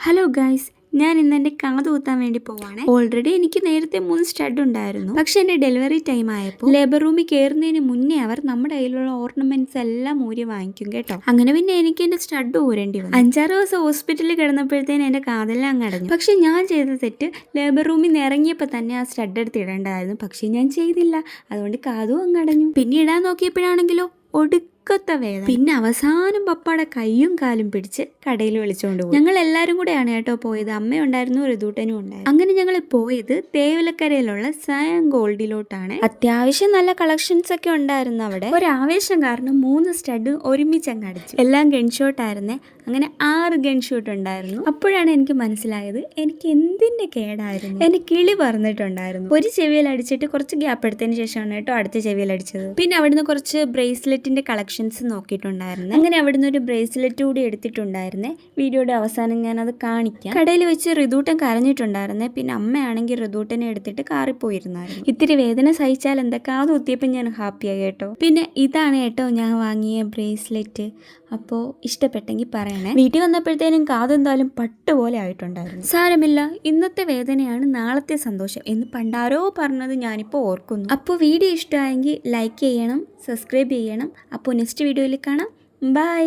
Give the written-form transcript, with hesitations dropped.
Hello guys, ഞാൻ ഇന്ന് എൻ്റെ കാത് കുത്താൻ വേണ്ടി പോവാണ്. ഓൾറെഡി എനിക്ക് നേരത്തെ 3 സ്റ്റഡ് ഉണ്ടായിരുന്നു. പക്ഷെ എൻ്റെ ഡെലിവറി ടൈം ആയപ്പോൾ ലേബർ റൂമിൽ കയറുന്നതിന് മുന്നേ അവർ നമ്മുടെ കയ്യിലുള്ള ഓർണമെന്റ്സ് എല്ലാം ഊരി വാങ്ങിക്കും കേട്ടോ. അങ്ങനെ പിന്നെ എനിക്ക് എൻ്റെ സ്റ്റഡ് ഊരേണ്ടി വന്നു. 5-6 ദിവസം ഹോസ്പിറ്റലിൽ കിടന്നപ്പോഴത്തേന് എൻ്റെ കാതെല്ലാം അങ്ങ് അടഞ്ഞു. പക്ഷെ ഞാൻ ചെയ്ത തെറ്റ് ലേബർ റൂമിൽ നിന്ന് ഇറങ്ങിയപ്പോൾ തന്നെ ആ സ്റ്റഡ് എടുത്ത് ഇടേണ്ടതായിരുന്നു. പക്ഷെ ഞാൻ ചെയ്തില്ല, അതുകൊണ്ട് കാതും അങ്ങ് അടഞ്ഞു. പിന്നെ ഇടാൻ നോക്കിയപ്പോഴാണെങ്കിലോ ഒടുക്കത്തെ വേദന. പിന്നെ അവസാനം പപ്പാടെ കൈയും കാലും പിടിച്ച് കടയിൽ വിളിച്ചുകൊണ്ട് പോയി. ഞങ്ങൾ എല്ലാവരും കൂടെയാണ് കേട്ടോ പോയത്. അമ്മയുണ്ടായിരുന്നു, ഋതുട്ടനും ഉണ്ടായിരുന്നു. അങ്ങനെ ഞങ്ങൾ പോയത് തേവലക്കരയിലുള്ള സയം ഗോൾഡിലോട്ടാണ്. അത്യാവശ്യം നല്ല കളക്ഷൻസ് ഒക്കെ ഉണ്ടായിരുന്നു അവിടെ. ഒരാവേശം കാരണം 3 സ്റ്റഡ് ഒരുമിച്ച് അങ്ങ് അടിച്ചു. എല്ലാം ഗൺഷോട്ട് ആയിരുന്നേ. അങ്ങനെ 6 ഗൺഷോട്ട് ഉണ്ടായിരുന്നു. അപ്പോഴാണ് എനിക്ക് മനസ്സിലായത് എനിക്ക് എന്തിന്റെ കേടായിരുന്നു. എന്റെ കിളി പറന്നിട്ടുണ്ടായിരുന്നു. ഒരു ചെവിയിൽ അടിച്ചിട്ട് കുറച്ച് ഗ്യാപ്പ് എടുത്തതിന് ശേഷമാണ് കേട്ടോ അടുത്ത ചെവിയിൽ അടിച്ചത്. പിന്നെ അവിടുന്ന് കുറച്ച് ബ്രേസ്ലെറ്റിന്റെ കളക്ഷൻസ് നോക്കിയിട്ടുണ്ടായിരുന്നു. അങ്ങനെ അവിടുന്ന് ഒരു ബ്രേസ്ലെറ്റ് കൂടി എടുത്തിട്ടുണ്ടായിരുന്നേ. വീഡിയോയുടെ അവസാനം ഞാൻ അത് കാണിക്കാം. കടയിൽ വെച്ച് ഋതുട്ടൻ കരഞ്ഞിട്ടുണ്ടായിരുന്നേ. പിന്നെ അമ്മയാണെങ്കിൽ ഋതുട്ടനെ എടുത്തിട്ട് കാറിൽ പോയിരുന്നായിരുന്നു. ഇത്തിരി വേദന സഹിച്ചാൽ എന്തൊക്കെയാ കുത്തിയപ്പോൾ ഞാൻ ഹാപ്പിയായി കേട്ടോ. പിന്നെ ഇതാണ് കേട്ടോ ഞാൻ വാങ്ങിയ ബ്രേസ്ലെറ്റ്. അപ്പോൾ ഇഷ്ടപ്പെട്ടെങ്കിൽ പറയണേ. വീട്ടിൽ വന്നപ്പോഴത്തേനും കാതെന്തായാലും പട്ടുപോലെ ആയിട്ടുണ്ടായിരുന്നു. സാരമില്ല, ഇന്നത്തെ വേദനയാണ് നാളത്തെ സന്തോഷം എന്ന് പണ്ടാരോ പറഞ്ഞത് ഞാനിപ്പോൾ ഓർക്കുന്നു. അപ്പോൾ വീഡിയോ ഇഷ്ടമായെങ്കിൽ ലൈക്ക് ചെയ്യണം, സബ്സ്ക്രൈബ് ചെയ്യണം. അപ്പോൾ നെക്സ്റ്റ് വീഡിയോയിൽ കാണാം. ബൈ.